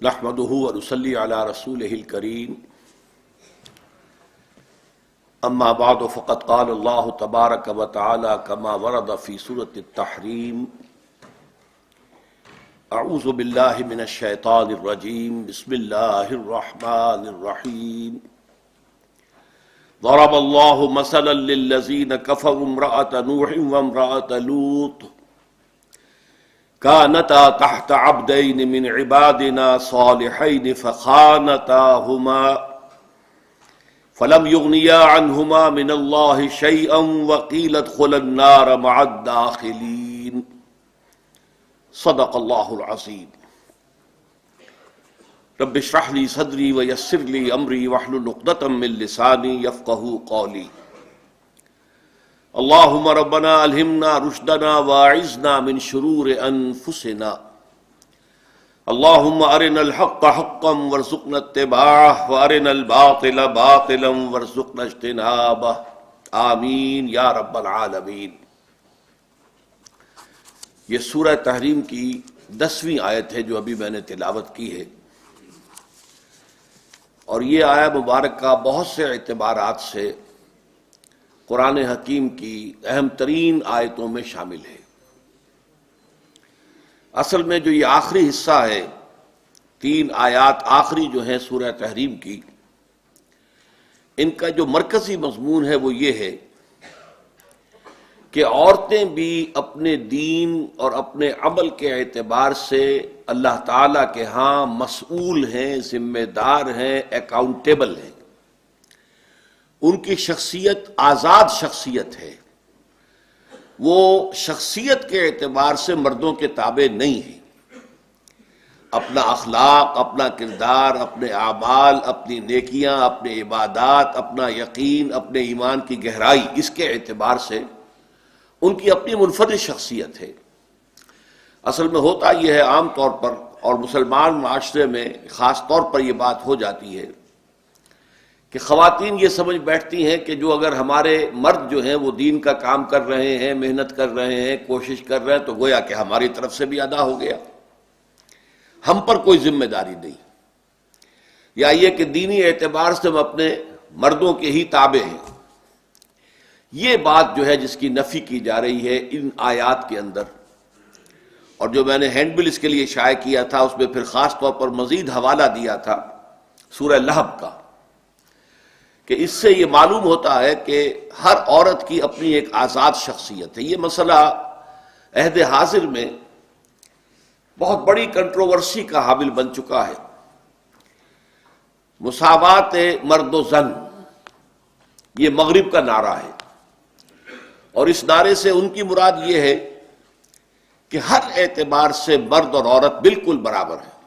نحمده ونصلي على رسوله الكريم اما بعد فقد قال الله تبارك وتعالى كما ورد في سورة التحريم اعوذ بالله من الشيطان الرجيم بسم الله الرحمن الرحيم ضرب الله مثلا للذين كفروا امرأة نوح وامرأة لوط كانتا تحت عبدين من عبادنا صالحين فخانتاهما فلم يغنيا عنهما من الله شيئا وقيل ادخلا النار مع الداخلين صدق الله العظيم رب اشرح لي صدري ويسر لي امري واحلل عقدة من لساني يفقهوا قولي اللهم ربنا الہمنا رشدنا واعذنا من شرور انفسنا اللهم ارنا الحق حقا وارزقنا اتباعه وارنا الباطل باطلا وارزقنا اجتنابه آمین یا رب العالمین۔ یہ سورہ تحریم کی 10ویں آیت ہے جو ابھی میں نے تلاوت کی ہے، اور یہ آیت مبارکہ بہت سے اعتبارات سے قرآن حکیم کی اہم ترین آیتوں میں شامل ہے۔ اصل میں جو یہ آخری حصہ ہے، 3 آیات آخری جو ہیں سورہ تحریم کی، ان کا جو مرکزی مضمون ہے وہ یہ ہے کہ عورتیں بھی اپنے دین اور اپنے عمل کے اعتبار سے اللہ تعالیٰ کے ہاں مسئول ہیں، ذمہ دار ہیں، اکاؤنٹیبل ہیں۔ ان کی شخصیت آزاد شخصیت ہے، وہ شخصیت کے اعتبار سے مردوں کے تابع نہیں ہے۔ اپنا اخلاق، اپنا کردار، اپنے اعمال، اپنی نیکیاں، اپنے عبادات، اپنا یقین، اپنے ایمان کی گہرائی، اس کے اعتبار سے ان کی اپنی منفرد شخصیت ہے۔ اصل میں ہوتا یہ ہے عام طور پر، اور مسلمان معاشرے میں خاص طور پر یہ بات ہو جاتی ہے کہ خواتین یہ سمجھ بیٹھتی ہیں کہ جو اگر ہمارے مرد جو ہیں وہ دین کا کام کر رہے ہیں، محنت کر رہے ہیں، کوشش کر رہے ہیں، تو گویا کہ ہماری طرف سے بھی ادا ہو گیا، ہم پر کوئی ذمہ داری نہیں، یا یہ کہ دینی اعتبار سے ہم اپنے مردوں کے ہی تابع ہیں۔ یہ بات جو ہے جس کی نفی کی جا رہی ہے ان آیات کے اندر، اور جو میں نے ہینڈ بل اس کے لیے شائع کیا تھا اس میں پھر خاص طور پر مزید حوالہ دیا تھا سورہ لہب کا، کہ اس سے یہ معلوم ہوتا ہے کہ ہر عورت کی اپنی ایک آزاد شخصیت ہے۔ یہ مسئلہ عہد حاضر میں بہت بڑی کنٹروورسی کا حامل بن چکا ہے۔ مساوات مرد و زن، یہ مغرب کا نعرہ ہے، اور اس نعرے سے ان کی مراد یہ ہے کہ ہر اعتبار سے مرد اور عورت بالکل برابر ہیں۔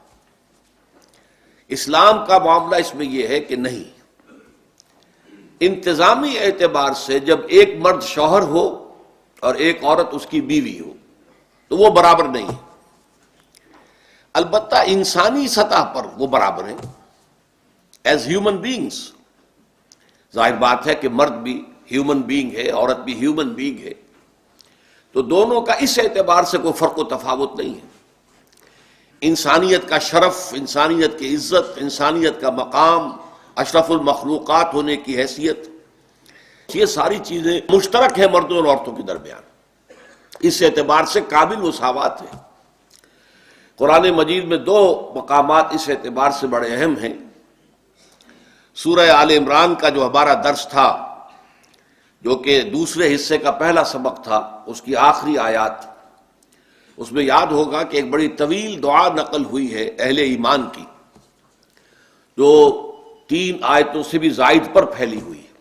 اسلام کا معاملہ اس میں یہ ہے کہ نہیں، انتظامی اعتبار سے جب ایک مرد شوہر ہو اور ایک عورت اس کی بیوی ہو تو وہ برابر نہیں ہے۔ البتہ انسانی سطح پر وہ برابر ہیں، ایز ہیومن بینگز۔ ظاہر بات ہے کہ مرد بھی ہیومن بینگ ہے، عورت بھی ہیومن بینگ ہے، تو دونوں کا اس اعتبار سے کوئی فرق و تفاوت نہیں ہے۔ انسانیت کا شرف، انسانیت کی عزت، انسانیت کا مقام، اشرف المخلوقات ہونے کی حیثیت، یہ ساری چیزیں مشترک ہیں مردوں اور عورتوں کے درمیان، اس اعتبار سے قابل مساوات ہے۔ قرآن مجید میں 2 مقامات اس اعتبار سے بڑے اہم ہیں۔ سورہ آل عمران کا جو ہمارا درس تھا، جو کہ دوسرے حصے کا پہلا سبق تھا، اس کی آخری آیات، اس میں یاد ہوگا کہ ایک بڑی طویل دعا نقل ہوئی ہے اہل ایمان کی، جو 3 آیتوں سے بھی زائد پر پھیلی ہوئی ہے،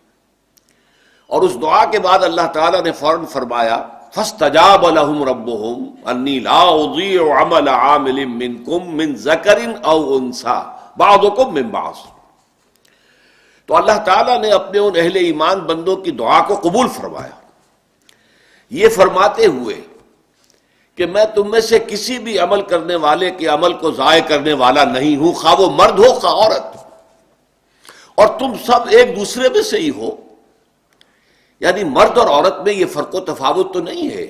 اور اس دعا کے بعد اللہ تعالیٰ نے فوراً فرمایا فَاسْتَجَابَ لَهُمْ رَبُّهُمْ أَنِّي لَا أُضِيعُ عَمَلَ عَامِلٍ مِّنكُم مِّن ذَكَرٍ أَوْ أُنثَىٰ بَعْضُكُم مِّن بَعْضٍ۔ تو اللہ تعالیٰ نے اپنے ان اہل ایمان بندوں کی دعا کو قبول فرمایا، یہ فرماتے ہوئے کہ میں تم میں سے کسی بھی عمل کرنے والے کے عمل کو ضائع کرنے والا نہیں ہوں، خواہ وہ مرد ہو خواہ عورت، اور تم سب ایک دوسرے میں سے ہی ہو۔ یعنی مرد اور عورت میں یہ فرق و تفاوت تو نہیں ہے،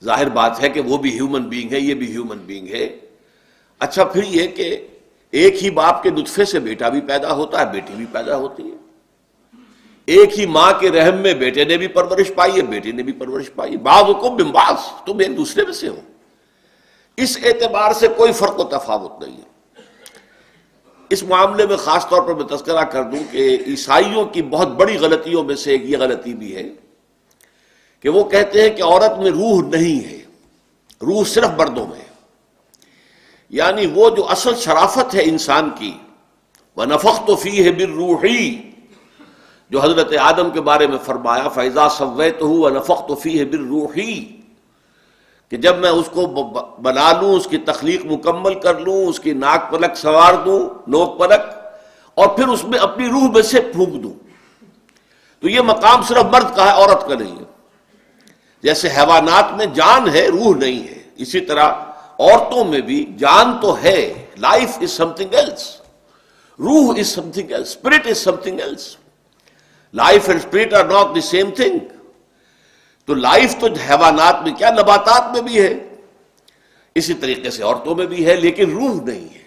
ظاہر بات ہے کہ وہ بھی ہیومن بینگ ہے، یہ بھی ہیومن بینگ ہے۔ اچھا پھر یہ کہ ایک ہی باپ کے نطفے سے بیٹا بھی پیدا ہوتا ہے، بیٹی بھی پیدا ہوتی ہے، ایک ہی ماں کے رحم میں بیٹے نے بھی پرورش پائی ہے، بیٹی نے بھی پرورش پائی ہے، بعضکم من بعض، تم ایک دوسرے میں سے ہو۔ اس اعتبار سے کوئی فرق و تفاوت نہیں ہے۔ اس معاملے میں خاص طور پر میں تذکرہ کر دوں کہ عیسائیوں کی بہت بڑی غلطیوں میں سے ایک یہ غلطی بھی ہے کہ وہ کہتے ہیں کہ عورت میں روح نہیں ہے، روح صرف مردوں میں ہے۔ یعنی وہ جو اصل شرافت ہے انسان کی، وَنَفَخْتُ فِيهِ بِالرُّوحِ، جو حضرت آدم کے بارے میں فرمایا فَإِذَا سَوَّيْتُهُ وَنَفَخْتُ فِيهِ بِالرُّوحِ، کہ جب میں اس کو بنا لوں، اس کی تخلیق مکمل کر لوں، اس کی ناک پلک سنوار دوں، نوک پلک، اور پھر اس میں اپنی روح میں سے پھونک دوں، تو یہ مقام صرف مرد کا ہے، عورت کا نہیں ہے۔ جیسے حیوانات میں جان ہے، روح نہیں ہے، اسی طرح عورتوں میں بھی جان تو ہے، life is something else, روح is something else, spirit is something else. Life and spirit are not the same thing. تو لائف تو حیوانات میں کیا، نباتات میں بھی ہے، اسی طریقے سے عورتوں میں بھی ہے، لیکن روح نہیں ہے۔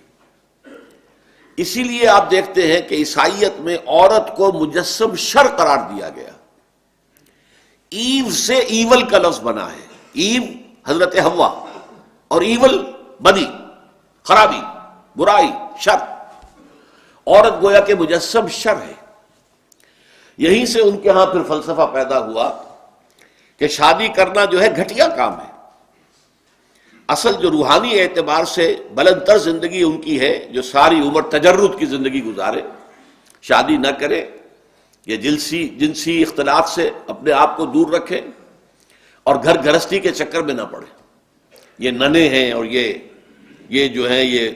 اسی لیے آپ دیکھتے ہیں کہ عیسائیت میں عورت کو مجسم شر قرار دیا گیا۔ ایو سے ایول کا لفظ بنا ہے، ایو حضرت حوا، اور ایول بدی، خرابی، برائی، شر۔ عورت گویا کہ مجسم شر ہے۔ یہیں سے ان کے ہاں پھر فلسفہ پیدا ہوا کہ شادی کرنا جو ہے گھٹیا کام ہے۔ اصل جو روحانی اعتبار سے بلند تر زندگی ان کی ہے، جو ساری عمر تجرد کی زندگی گزارے، شادی نہ کرے، یہ جنسی اختلاط سے اپنے آپ کو دور رکھے، اور گھر گھرستی کے چکر میں نہ پڑے۔ یہ ننے ہیں اور یہ جو ہیں یہ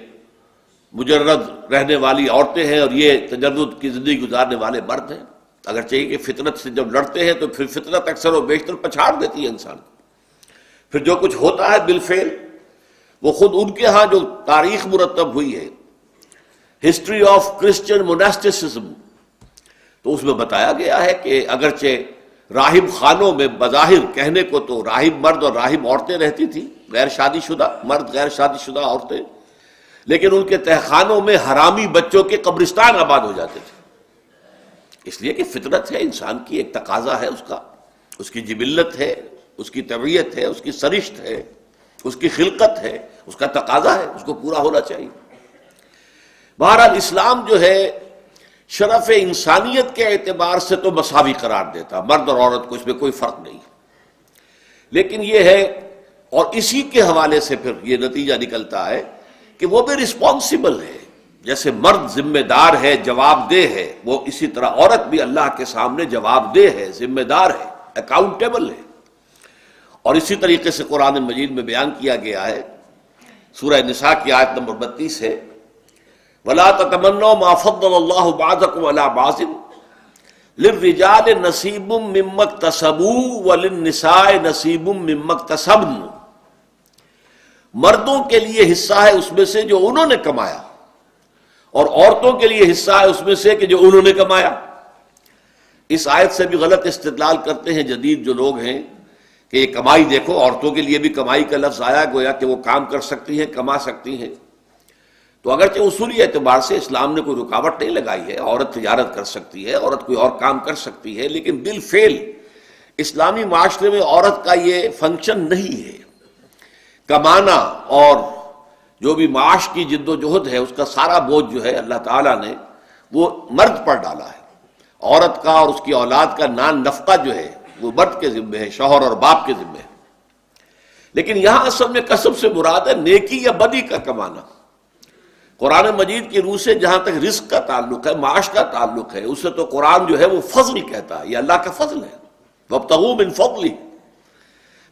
مجرد رہنے والی عورتیں ہیں، اور یہ تجرد کی زندگی گزارنے والے مرد ہیں۔ اگر چاہیے کہ فطرت سے جب لڑتے ہیں تو پھر فطرت اکثر و بیشتر پچھاڑ دیتی ہے انسان کو۔ پھر جو کچھ ہوتا ہے بالفعل وہ خود ان کے ہاں جو تاریخ مرتب ہوئی ہے، ہسٹری آف کرسچن موناسٹسزم، تو اس میں بتایا گیا ہے کہ اگرچہ راہب خانوں میں بظاہر کہنے کو تو راہب مرد اور راہب عورتیں رہتی تھیں، غیر شادی شدہ مرد، غیر شادی شدہ عورتیں، لیکن ان کے تہخانوں میں حرامی بچوں کے قبرستان آباد ہو جاتے تھے، اس لیے کہ فطرت ہے انسان کی، ایک تقاضا ہے اس کا، اس کی جبلت ہے، اس کی طبیعت ہے، اس کی سرشت ہے، اس کی خلقت ہے، اس کا تقاضا ہے، اس کو پورا ہونا چاہیے۔ بہرحال اسلام جو ہے شرف انسانیت کے اعتبار سے تو مساوی قرار دیتا، مرد اور عورت کو اس میں کوئی فرق نہیں، لیکن یہ ہے، اور اسی کے حوالے سے پھر یہ نتیجہ نکلتا ہے کہ وہ بھی رسپانسبل ہے۔ جیسے مرد ذمہ دار ہے، جواب دہ ہے، وہ اسی طرح عورت بھی اللہ کے سامنے جواب دہ ہے، ذمہ دار ہے، اکاؤنٹیبل ہے۔ اور اسی طریقے سے قرآن مجید میں بیان کیا گیا ہے، سورہ نساء کی آیت نمبر 32 ہے، وَلَا تَتَمَنَّوْا مَا فَضَّلَ اللَّهُ بَعْضَكُمْ عَلَىٰ بَعْضٍ لِلرِّجَالِ نَصِيبٌ مِّمَّا اكْتَسَبُوا وَلِلنِّسَاءِ نَصِيبٌ مِّمَّا اكْتَسَبْنَ، مردوں کے لیے حصہ ہے اس میں سے جو انہوں نے کمایا، اور عورتوں کے لیے حصہ ہے اس میں سے کہ جو انہوں نے کمایا۔ اس آیت سے بھی غلط استدلال کرتے ہیں جدید جو لوگ ہیں کہ یہ کمائی دیکھو، عورتوں کے لیے بھی کمائی کا لفظ آیا، گویا کہ وہ کام کر سکتی ہیں، کما سکتی ہیں۔ تو اگرچہ اصولی اعتبار سے اسلام نے کوئی رکاوٹ نہیں لگائی ہے، عورت تجارت کر سکتی ہے، عورت کوئی اور کام کر سکتی ہے، لیکن بالفعل اسلامی معاشرے میں عورت کا یہ فنکشن نہیں ہے۔ کمانا اور جو بھی معاش کی جد و جہد ہے اس کا سارا بوجھ جو ہے اللہ تعالیٰ نے وہ مرد پر ڈالا ہے۔ عورت کا اور اس کی اولاد کا نان نفقہ جو ہے وہ مرد کے ذمہ ہے، شوہر اور باپ کے ذمہ ہے۔ لیکن یہاں اصل میں کسب سے مراد ہے نیکی یا بدی کا کمانا۔ قرآن مجید کی روح سے جہاں تک رزق کا تعلق ہے، معاش کا تعلق ہے، اس سے تو قرآن جو ہے وہ فضل کہتا ہے، یہ اللہ کا فضل ہے۔ وَابْتَغُوا مِن فَضْلِهِ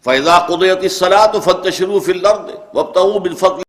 فَإِذَا قُضِيَتِ الصَّلَاةُ فَانتَشِرُوا فِي الْأَرْضِ وَابْتَغُوا مِن فَضْلِهِ